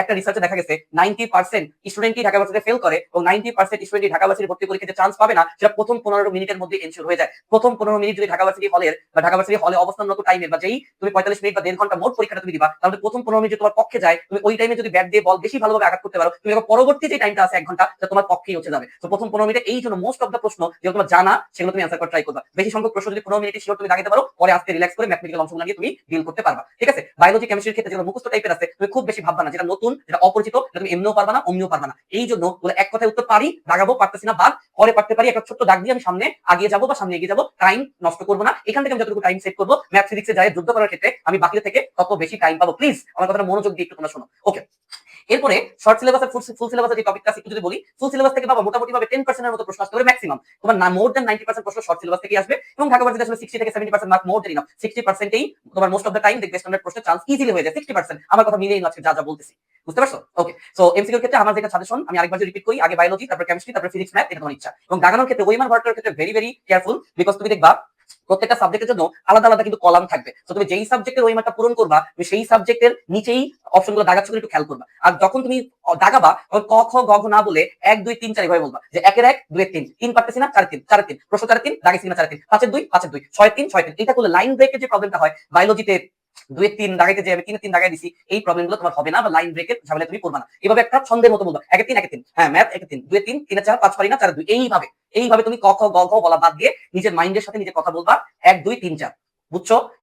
একটা রিসার্চে দেখা গেছে 90% স্টুডেন্টই ঢাকা ভার্সিটিতে ফেল করে এবং 90% স্টুডেন্টই ঢাকা ভার্সিটি ভর্তি পরীক্ষাতে চান্স পাবে না, সেটা প্রথম 15 মিনিটের মধ্যে এনশিওর হয়ে যায়। প্রথম 15 মিনিট যদি ঢাকা ভার্সিটি হলের বা ঢাকা ভার্সিটি হলে অবস্থানরত টাইমের বা যেই তুমি 45 মিনিট বা 1.5 ঘন্টা মোট পরীক্ষাটা তুমি দিবা, তাহলে প্রথম 15 মিনিট তোমার পক্ষে যায়, তুমি ওই টাইমে যদি ব্যাট দিয়ে বল বেশি ভালোভাবে আঘাত করতে পারো, তুমি পরবর্তী যে টাইমটা আছে 1 ঘন্টা, সেটা তোমার পক্ষেই হচ্ছে যাবে। তো প্রথম 15 মিনিটে এই জন্য মোস্ট অফ দ্য প্রশ্ন যেগুলো তোমার জানা সেগুলো তুমি অ্যান্সার করার ট্রাই করবা। বেশি সংখ্যক প্রশ্ন যদি 15 মিনিটে শিওর তুমি দাগাইতে পারো, পরে আজকে রিল্যাক্স করে ম্যাথমেটিক্যাল অংশগুলো নিয়ে তুমি ডিল করতে পারবা। ঠিক আছে? বায়োলজি কেমিস্ট্রির ক্ষেত্রে যেগুলো মুখস্থ টাইপের আছে তুমি খুব বেশি ভাববা না, যেটা নতুন যেটা অপরিচিত এটা তুমি এমনিও পারবা না অমনিও পারবা না। এই জন্য বলে এক কথায় উত্তর পারি, দাগাবো, পারতেছি না বাদ, পরে পারতে পারি, একটা ছোট্ট দাগ দিয়ে আমি সামনে আগিয়ে যাবো বা সামনে এগিয়ে যাবো, টাইম নষ্ট করবো না। এখান থেকে আমি যতটুকু টাইম সেভ করবো ম্যাথ ফিজিক্সে যায় যুদ্ধ করার ক্ষেত্রে আমি বাকিদের থেকে তত বেশি টাইম পাবো। প্লিজ আমার কথাটা মনোযোগ দিয়ে একটু তোমরা শোনো। ওকে, এরপরে শর্ট সিলেবাস আর ফুল সিলেবাসের যে টপিকটা একটু যদি বলি, ফুল সিলেবাস থেকে বাবা মোটামুটি ভাবে 10% এর মতো প্রশ্ন আসতে পারে ম্যাক্সিমাম। তোমার না মোর দ্যান 90% প্রশ্ন শর্ট সিলেবাস থেকে আসবে এবং ঢাকা ভার্সিটি আসলে 60 থেকে 70% মার্ক মোর দ্যান ইনাফ। 60%ই তোমার মোস্ট অফ দ্য টাইম দেখবে স্ট্যান্ডার্ড প্রশ্নের চান্স ইজিলি হয়ে যায়। 60% আমার কথা মিলেই আছে যা যা বলতেছি, বুঝতে পারছো? ওকে, সো এমসিকিউর ক্ষেত্রে আমার যেটা সাজেশন, আমি আরেকবার রিপিট করি, আগে বায়োলজি, তারপর কেমিস্ট্রি, তারপর ফিজিক্স, ম্যাথ, এটা তোমার ইচ্ছা। এবং দাগানোর ক্ষেত্রে ওয়েমার ভার্টার ক্ষেত্রে ভেরি ভেরি কেয়ারফুল, বিকজ তুমি দেখবা প্রত্যেকটা সাবজেক্টের জন্য আলাদা আলাদা কিন্তু কলাম থাকবে। তো তুমি যেই সাবজেক্টের ওই মার্কটা পূরণ করবা, তুমি সেই সাবজেক্টের নিচেই অপশনগুলো দাগাচ্ছ একটু খেয়াল করবা। আর যখন তুমি দাগাবা তখন ক খ গ ঘ না বলে 1 2 3 4 এভাবে বলবা, যে 1 এর 1 2 এর 3, 3 পারতেছি না 4 এর 3, 4 এর 3, প্রশ্ন 4 এর 3 দাগেছি কিনা 4 এর 3, 5 এর 2 5 এর 2, 6 এর 3 6 এর 3। এটা করলে লাইন ব্রেকের যে প্রবলেমটা হয় বায়োলজিতে 2 এর 3 দাগাইতে যে আমি 3 এর 3 দাগাই দিছি, এই প্রবলেমগুলো তোমার হবে না বা লাইন ব্রেকের ঝামেলা তুমি পড়বা না। এভাবে একটা ছন্দের মতো বলবা 1 এর 3 1 এর 3, হ্যাঁ ম্যাথ 1 এর 3 2 এর 3 3 এর 4 5 পারি না 4 এর 2, এইভাবে তুমি ক খ গ ঘ বলা বাদ দিয়ে নিজের মাইন্ডের সাথে নিজে কথা বলবা 1 2 3 4, বুঝছো?